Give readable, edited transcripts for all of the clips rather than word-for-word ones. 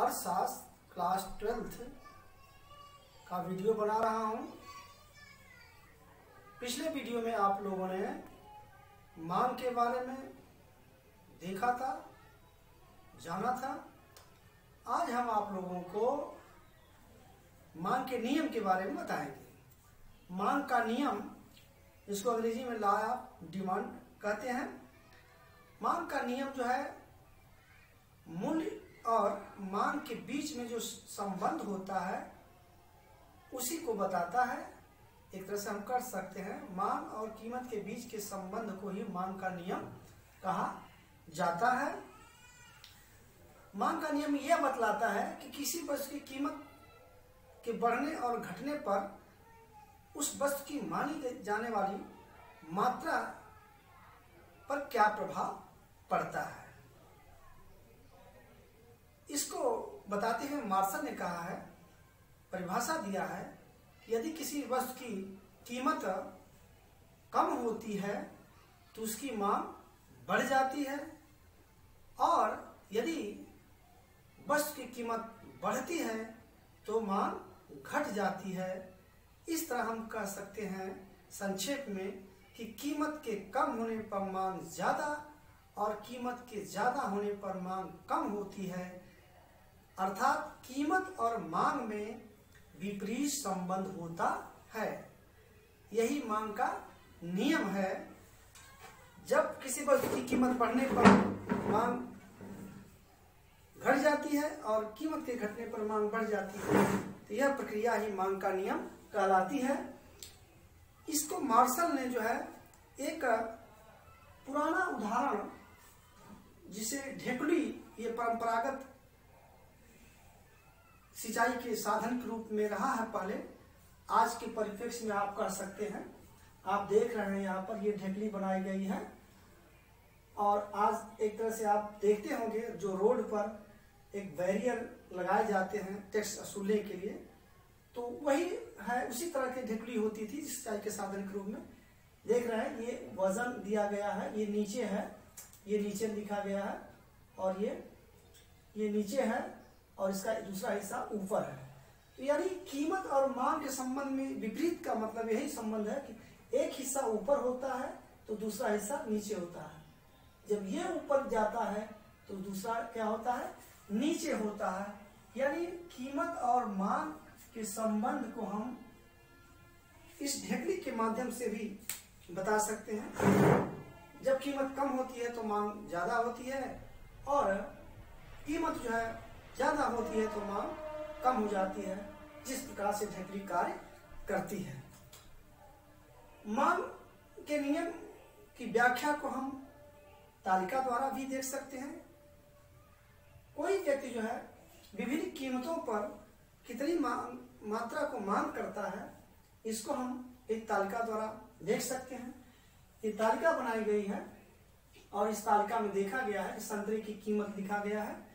अर्थशास्त्र class 12th का video बना रहा हूं। पिछले वीडियो में आप लोगों ने मांग के बारे में देखा था, जाना था। आज हम आप लोगों को मांग के नियम के बारे में बताएंगे। मांग का नियम, इसको अंग्रेजी में लॉ ऑफ डिमांड कहते हैं। मांग का नियम जो है, मूल्य और मांग के बीच में जो संबंध होता है उसी को बताता है। एक तरह से हम कर सकते हैं, मांग और कीमत के बीच के संबंध को ही मांग का नियम कहा जाता है। मांग का नियम यह बतलाता है कि किसी वस्तु की कीमत के बढ़ने और घटने पर उस वस्तु की मानी जाने वाली मात्रा पर क्या प्रभाव पड़ता है। इसको बताते हुए मार्शल ने कहा है, परिभाषा दिया है कि यदि किसी वस्तु की कीमत कम होती है तो उसकी मांग बढ़ जाती है, और यदि वस्तु की कीमत बढ़ती है तो मांग घट जाती है। इस तरह हम कह सकते हैं संक्षेप में कि कीमत के कम होने पर मांग ज्यादा और कीमत के ज्यादा होने पर मांग कम होती है। अर्थात कीमत और मांग में विपरीत संबंध होता है। यही मांग का नियम है। जब किसी वस्तु की कीमत बढ़ने पर मांग घट जाती है और कीमत के घटने पर मांग बढ़ जाती है, तो यह प्रक्रिया ही मांग का नियम कहलाती है। इसको मार्शल ने जो है एक पुराना उदाहरण, जिसे ढेकुली, ये परंपरागत सिंचाई के साधन के रूप में रहा है पहले, आज के परिप्रेक्ष्य में आप कर सकते हैं। आप देख रहे हैं यहाँ पर ये ढेकुली बनाई गई है, और आज एक तरह से आप देखते होंगे जो रोड पर एक बैरियर लगाए जाते हैं टैक्स वसूलने के लिए, तो वही है, उसी तरह की ढेकुली होती थी सिंचाई के साधन के रूप में। देख रहे हैं ये वजन दिया गया है, ये नीचे है, ये नीचे लिखा गया है, और ये नीचे है, और इसका दूसरा हिस्सा ऊपर है। तो यानी कीमत और मांग के संबंध में विपरीत का मतलब यही संबंध है कि एक हिस्सा ऊपर होता है तो दूसरा हिस्सा नीचे होता है। जब ये ऊपर जाता है तो दूसरा क्या होता है, नीचे होता है। यानी कीमत और मांग के संबंध को हम इस ढेकुली के माध्यम से भी बता सकते हैं। जब कीमत कम होती है तो मांग ज्यादा होती है, और कीमत जो है ज्यादा होती है तो मांग कम हो जाती है। जिस प्रकार से ढेकुली कार्य करती है। मांग के नियम की व्याख्या को हम तालिका द्वारा भी देख सकते हैं। कोई व्यक्ति जो है विभिन्न कीमतों पर कितनी मात्रा को मांग करता है, इसको हम एक तालिका द्वारा देख सकते हैं। ये तालिका बनाई गई है, और इस तालिका में देखा गया है कि संतरे की कीमत लिखा गया है।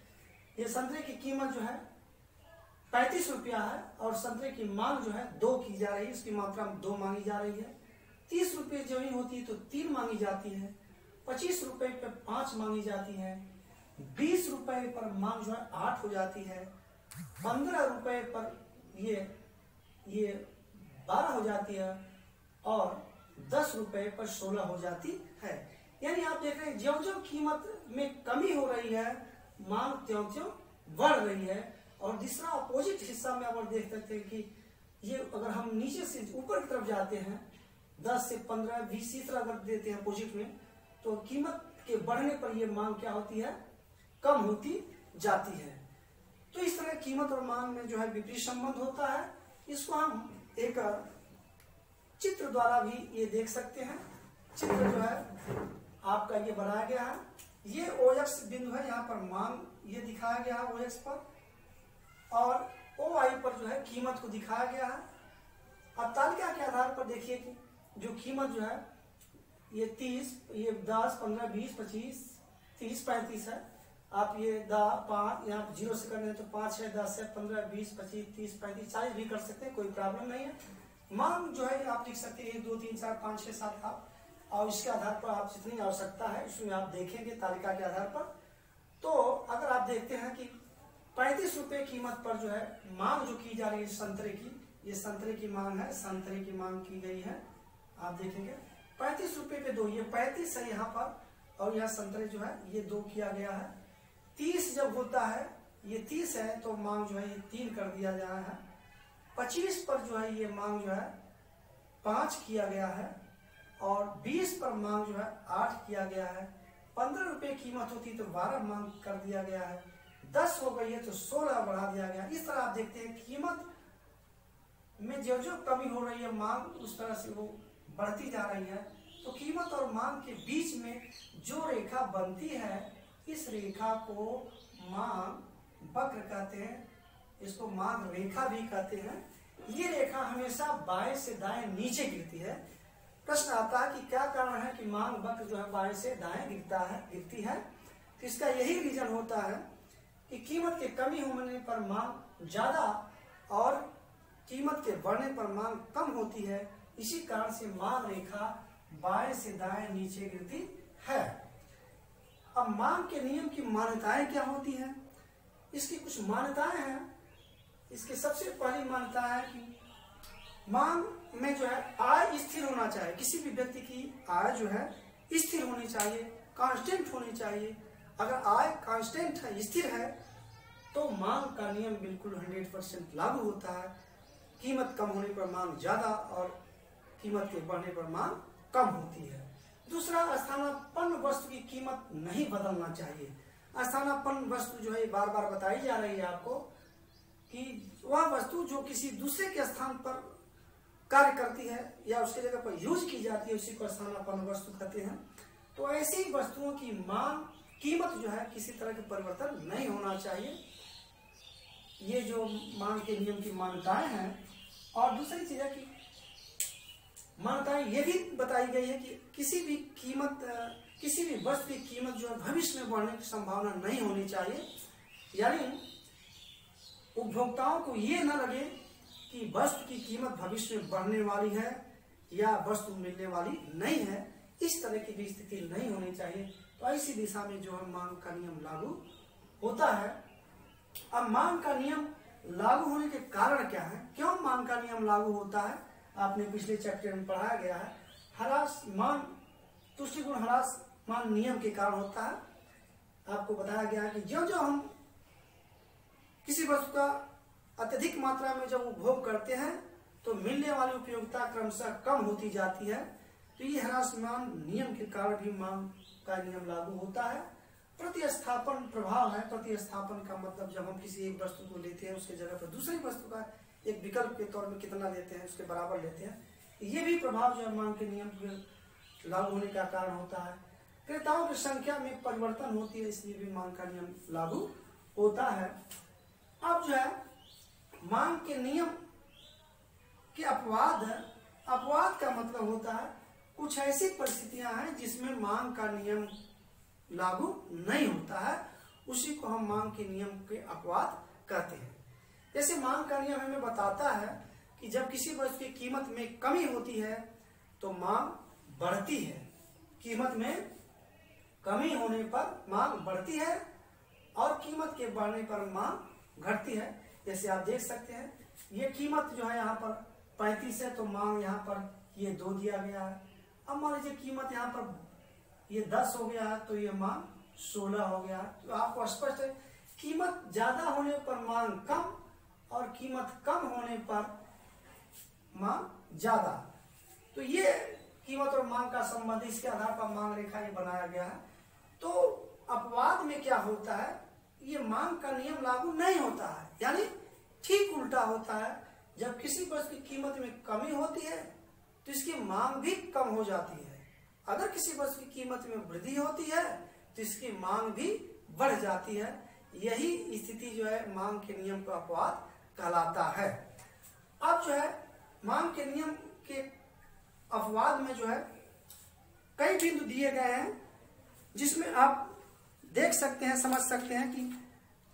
ये संतरे की कीमत जो है 35 रुपया है, और संतरे की मांग जो है 2 की जा रही है, इसकी मात्रा 2 मांगी जा रही है। 30 रुपये जमीन होती है तो 3 मांगी जाती है। 25 रुपये पर 5 मांगी जाती है। 20 रुपये पर मांग जो है 8 हो जाती है। 15 रुपये पर ये 12 हो जाती है, और 10 रुपये पर 16 हो जाती है। यानी आप देख रहे हैं ज्यों-ज्यों कीमत में कमी हो रही है, मांग त्यों-त्यों बढ़ रही है। और दूसरा अपोजिट हिस्सा में आप देख सकते हैं कि ये अगर हम नीचे से ऊपर की तरफ जाते हैं, 10 से 15, 20 इस तरह अगर देते हैं अपोजिट में, तो कीमत के बढ़ने पर ये मांग क्या होती है, कम होती जाती है। तो इस तरह कीमत और मांग में जो है विपरीत संबंध होता है। इसको हम एक चित्र द्वारा भी ये देख सकते हैं। चित्र जो है आपका ये बनाया गया है। ये OX बिंदु है, यहाँ पर मांग ये दिखाया गया है OX पर, और OI पर जो है कीमत को दिखाया गया है। अब तालिका के आधार पर देखिए कि जो कीमत जो है ये 30, ये 10, 15, 20, 25, 30, 35 है। आप ये 5 यहाँ 0 से करने तो 5 है, 10 है, 15, 20, 25, 30, 35, 40 भी कर सकते हैं, कोई प्रॉब्लम नहीं है। मांग जो है आप लिख सकते हैं 1, 2, 3, 4, 5, 6, 7, 8, और इसके आधार पर आप जितनी आवश्यकता है इसमें आप देखेंगे तालिका के आधार पर। तो अगर आप देखते हैं कि 35 रुपए कीमत पर जो है मांग जो की जा रही है संतरे की, ये संतरे की मांग है, संतरे की मांग की गई है। आप देखेंगे 35 रुपए पे 2, ये 35 है यहाँ पर, और यहाँ संतरे जो है ये 2 किया गया है। 30 जब होता है, ये 30 है तो मांग जो है ये 3 कर दिया जा रहा है। 25 पर जो है ये मांग जो है 5 किया गया है, और 20 पर मांग जो है 8 किया गया है। 15 रुपए कीमत होती तो 12 मांग कर दिया गया है। 10 हो गई है तो 16 बढ़ा दिया गया। इस तरह आप देखते हैं कीमत में जो जो कमी हो रही है मांग उस तरह से वो बढ़ती जा रही है। तो कीमत और मांग के बीच में जो रेखा बनती है, इस रेखा को मांग वक्र कहते हैं, इसको मांग रेखा भी कहते हैं। ये रेखा हमेशा बाएं से दाएं नीचे गिरती है। प्रश्न आता है कि क्या कारण है कि मांग वक्र जो है बाएं से दाएं गिरती है। तो इसका यही रीजन होता है कि कीमत के कमी होने पर मांग ज्यादा और कीमत के बढ़ने पर मांग कम होती है। इसी कारण से मांग रेखा बाएं से दाएं नीचे गिरती है। अब मांग के नियम की मान्यताएं क्या होती हैं? इसकी कुछ मान्यताएं हैं। इसकी सबसे पहली मान्यता है कि मांग में जो है आय स्थिर होना चाहिए। किसी भी व्यक्ति की आय जो है स्थिर होनी चाहिए, कांस्टेंट होनी चाहिए। अगर आय कांस्टेंट है, स्थिर है, तो मांग का नियम बिल्कुल 100% लागू होता है। कीमत कम होने पर मांग ज्यादा और कीमत के बढ़ने पर मांग कम होती है। दूसरा, स्थानापन्न वस्तु की कीमत नहीं बदलना चाहिए। स्थानापन्न वस्तु जो है बार बार बताई जा रही है आपको कि वह वस्तु जो किसी दूसरे के स्थान पर कार्य करती है या उसके जगह पर यूज की जाती है, उसी को स्थानापन्न वस्तु कहते हैं। तो ऐसी वस्तुओं की मांग कीमत जो है किसी तरह के परिवर्तन नहीं होना चाहिए। ये जो मांग के नियम की मान्यताएं हैं। और दूसरी चीज है कि मान्यताएं ये भी बताई गई है कि किसी भी वस्तु की कीमत जो है भविष्य में बढ़ने की संभावना नहीं होनी चाहिए। यानी उपभोक्ताओं को ये न लगे कि वस्तु की कीमत भविष्य में बढ़ने वाली है या वस्तु मिलने वाली नहीं है, इस तरह की भी स्थिति नहीं होनी चाहिए। तो ऐसी दिशा में जो है मांग का नियम लागू होता है। अब मांग का नियम लागू होने के कारण क्या है, क्यों मांग का नियम लागू होता है? आपने पिछले चैप्टर में पढ़ाया गया है। ह्रासमान तुष्टिगुण ह्रासमान नियम के कारण होता है। आपको बताया गया है कि जो जो हम किसी वस्तु का अत्यधिक मात्रा में जब उपभोग करते हैं तो मिलने वाली उपयोगिता क्रमशः कम होती जाती है। तो ये ह्रासमान नियम के कारण भी मांग का नियम लागू होता है। प्रतिस्थापन प्रभाव है। प्रतिस्थापन का मतलब जब हम किसी एक वस्तु को लेते हैं उसके जगह पर दूसरी वस्तु का एक विकल्प के तौर में कितना लेते हैं, उसके बराबर लेते हैं। ये भी प्रभाव जो है मांग के नियम के लागू होने का कारण होता है। क्रेताओं की संख्या में परिवर्तन होती है, इसलिए भी मांग का नियम लागू होता है। अब जो है मांग के नियम के अपवाद का मतलब होता है कुछ ऐसी परिस्थितियां हैं जिसमें मांग का नियम लागू नहीं होता है, उसी को हम मांग के नियम के अपवाद कहते हैं। जैसे मांग का नियम हमें बताता है कि जब किसी वस्तु की कीमत में कमी होती है तो मांग बढ़ती है। कीमत में कमी होने पर मांग बढ़ती है और कीमत के बढ़ने पर मांग घटती है। जैसे आप देख सकते हैं ये कीमत जो है यहाँ पर 35 है तो मांग यहाँ पर ये 2 दिया गया है। अब मान लीजिए कीमत यहाँ पर ये 10 हो गया है तो ये मांग 16 हो गया है। तो आपको स्पष्ट है कीमत ज्यादा होने पर मांग कम और कीमत कम होने पर मांग ज्यादा। तो ये कीमत और मांग का संबंध, इसके आधार पर मांग रेखा ये बनाया गया है। तो अपवाद में क्या होता है, ये मांग का नियम लागू नहीं होता है, यानी ठीक उल्टा होता है। जब किसी वस्तु की कीमत में कमी होती है तो इसकी मांग भी कम हो जाती है। अगर किसी वस्तु की कीमत में वृद्धि होती है तो इसकी मांग भी बढ़ जाती है। यही स्थिति जो है मांग के नियम का अपवाद कहलाता है। अब जो है मांग के नियम के अपवाद में जो है कई बिंदु दिए गए हैं जिसमें आप देख सकते हैं, समझ सकते हैं कि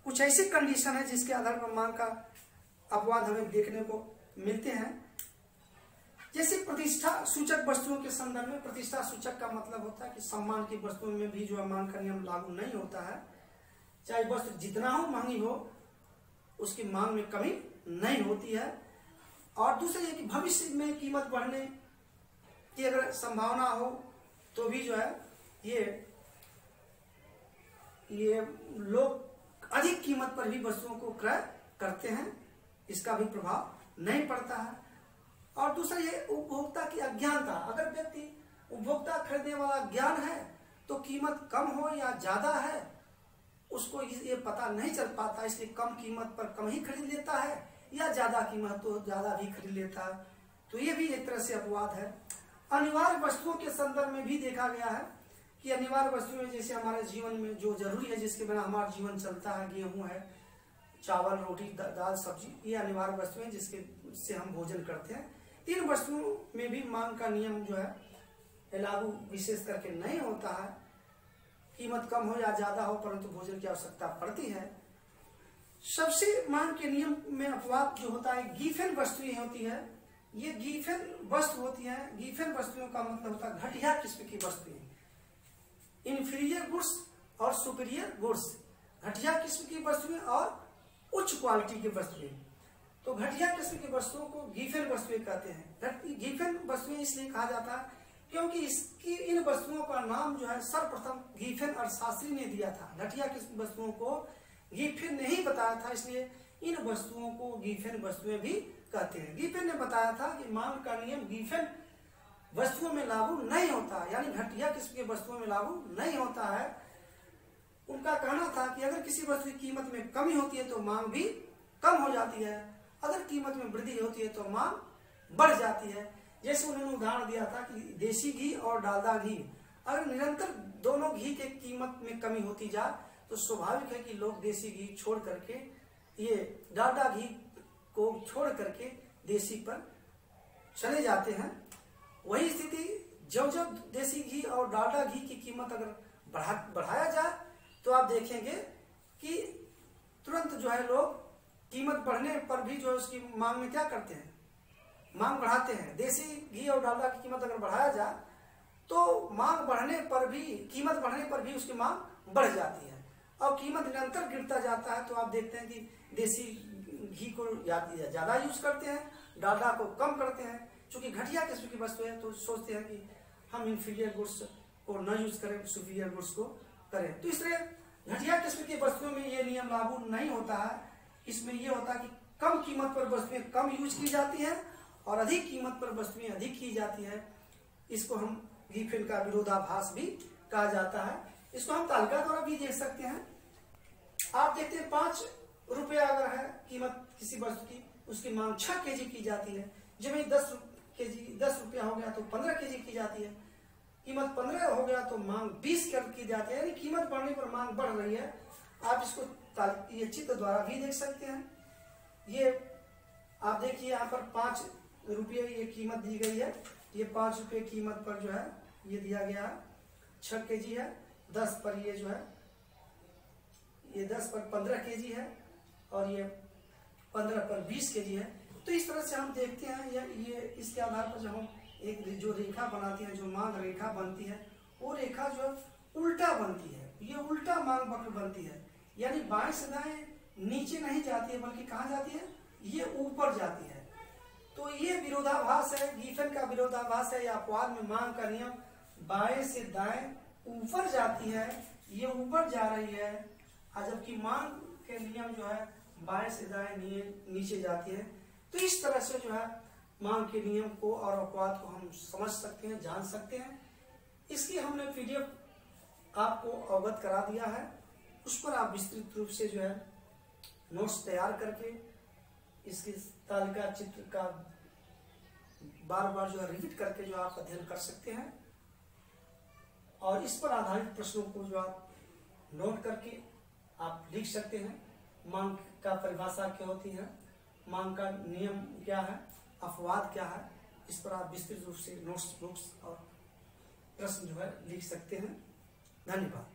कुछ ऐसी कंडीशन है जिसके आधार पर मांग का अपवाद हमें देखने को मिलते हैं। जैसे प्रतिष्ठा सूचक वस्तुओं के संदर्भ में, प्रतिष्ठा सूचक का मतलब होता है कि सम्मान की वस्तुओं में भी जो है मांग का नियम लागू नहीं होता है। चाहे वस्तु जितना हो महंगी हो, उसकी मांग में कमी नहीं होती है। और दूसरा ये कि भविष्य में कीमत बढ़ने की अगर संभावना हो तो भी जो है ये लोग अधिक कीमत पर भी वस्तुओं को क्रय करते हैं, इसका भी प्रभाव नहीं पड़ता है। और दूसरा ये उपभोक्ता की अज्ञानता, अगर व्यक्ति उपभोक्ता खरीदने वाला ज्ञान है तो कीमत कम हो या ज्यादा है उसको ये पता नहीं चल पाता, इसलिए कम कीमत पर कम ही खरीद लेता है या ज्यादा कीमत तो ज्यादा भी खरीद लेता है। तो ये भी एक तरह से अपवाद है। अनिवार्य वस्तुओं के संदर्भ में भी देखा गया है कि अनिवार्य वस्तुएं जैसे हमारे जीवन में जो जरूरी है, जिसके बिना हमारा जीवन चलता है, गेहूं है, चावल, रोटी, दाल, सब्जी, ये अनिवार्य वस्तुएं जिससे हम भोजन करते हैं। इन वस्तुओं में भी मांग का नियम जो है लागू विशेष करके नहीं होता है। कीमत कम हो या ज्यादा हो परंतु भोजन की आवश्यकता पड़ती है। सबसे मांग के नियम में अपवाद जो होता है गिफेन वस्तुएं होती है। ये गिफेन वस्तु होती है। गिफेन वस्तुओं का मतलब होता है घटिया किस्म की वस्तुएं, इंफीरियर गुड्स और सुपीरियर गुड्स, घटिया किस्म की वस्तुएं और उच्च क्वालिटी की वस्तुएं। तो घटिया किस्म की वस्तुओं को गिफेन वस्तुएं कहते हैं। गिफेन वस्तुएं इसलिए कहा जाता है क्योंकि इन वस्तुओं का नाम जो है सर्वप्रथम गिफेन अर्थशास्त्री ने दिया था। घटिया किस्म वस्तुओं को गिफेन ने ही बताया था, इसलिए इन वस्तुओं को गिफेन वस्तुएं भी कहते हैं। गिफेन ने बताया था कि मांग का नियम गिफेन वस्तुओं में लागू नहीं होता, यानी घटिया किस्म की वस्तुओं में लागू नहीं होता है। उनका कहना था कि अगर किसी वस्तु की कीमत में कमी होती है तो मांग भी कम हो जाती है, अगर कीमत में वृद्धि होती है तो मांग बढ़ जाती है। जैसे उन्होंने उदाहरण दिया था कि देसी घी और डालडा घी, अगर निरंतर दोनों घी के कीमत में कमी होती जाए तो स्वाभाविक है कि लोग देसी घी छोड़ करके ये डालडा घी को छोड़ करके देसी पर चले जाते हैं। वही स्थिति जब जब देसी घी और डालडा घी की कीमत अगर बढ़ाया जाए तो आप देखेंगे कि तुरंत जो है लोग कीमत बढ़ने पर भी जो है उसकी मांग में क्या करते हैं, मांग बढ़ाते हैं। देसी घी और डालडा की कीमत अगर बढ़ाया जाए तो मांग बढ़ने पर भी, कीमत बढ़ने पर भी उसकी मांग बढ़ जाती है और कीमत निरंतर गिरता जाता है। तो आप देखते हैं कि देसी घी को ज्यादा यूज करते हैं, डालडा को कम करते हैं। चूंकि घटिया किस्म की वस्तु है तो सोचते हैं कि हम इंफीरियर गुड्स को न यूज करें, सुपीरियर गुड्स को करें। तो इस तरह घटिया किस्म की वस्तुओं में ये नियम लागू नहीं होता है। इसमें ये होता है कि कम कीमत पर वस्तुएं कम यूज की जाती है और अधिक कीमत पर वस्तुएं अधिक की जाती है। इसको हम गिफेन का विरोधाभास भी कहा जाता है। इसको हम तालिका द्वारा भी देख सकते हैं। आप देखते हैं 5 रुपया अगर है कीमत किसी वस्तु की, उसकी मांग 6 केजी की जाती है। जब ये 10 रुपया हो गया तो 15 केजी की जाती है। कीमत 15 हो गया तो मांग 20 की जाती है, यानी कीमत बढ़ने पर मांग बढ़ रही है। आप इसको ये चित्र द्वारा भी देख सकते हैं। ये आप देखिए यहाँ पर 5 रुपये ये कीमत दी गई है। ये 5 रुपये कीमत पर जो है ये दिया गया है 6 केजी है। 10 पर ये जो है ये 10 पर 15 केजी है और ये 15 पर 20 केजी है। तो इस तरह से हम देखते हैं ये इसके आधार पर जब हम एक जो रेखा बनाते हैं, जो मांग रेखा बनती है, वो रेखा जो उल्टा बनती है। ये उल्टा मांग वक्र बनती है, यानी बाएं से दाएं नीचे नहीं जाती है बल्कि कहाँ जाती है, ये ऊपर जाती है। तो ये विरोधाभास है, गिफेन का विरोधाभास है। या अपवाद में मांग का नियम बाएं से दाएं ऊपर जाती है, ये ऊपर जा रही है, और जबकि मांग के नियम जो है बाएं से दाएं नीचे जाती है। तो इस तरह से जो है मांग के नियम को और अपवाद को हम समझ सकते हैं, जान सकते हैं। इसकी हमने PDF आपको अवगत करा दिया है। उस पर आप विस्तृत रूप से जो है नोट्स तैयार करके इसकी तालिका चित्र का बार बार जो है रिपीट करके जो आप अध्ययन कर सकते हैं और इस पर आधारित प्रश्नों को जो आप नोट करके आप लिख सकते हैं। मांग का परिभाषा क्या होती है, मांग का नियम क्या है, अपवाद क्या है, इस पर आप विस्तृत रूप से नोट्स बुक्स और प्रश्न जो है लिख सकते हैं। धन्यवाद।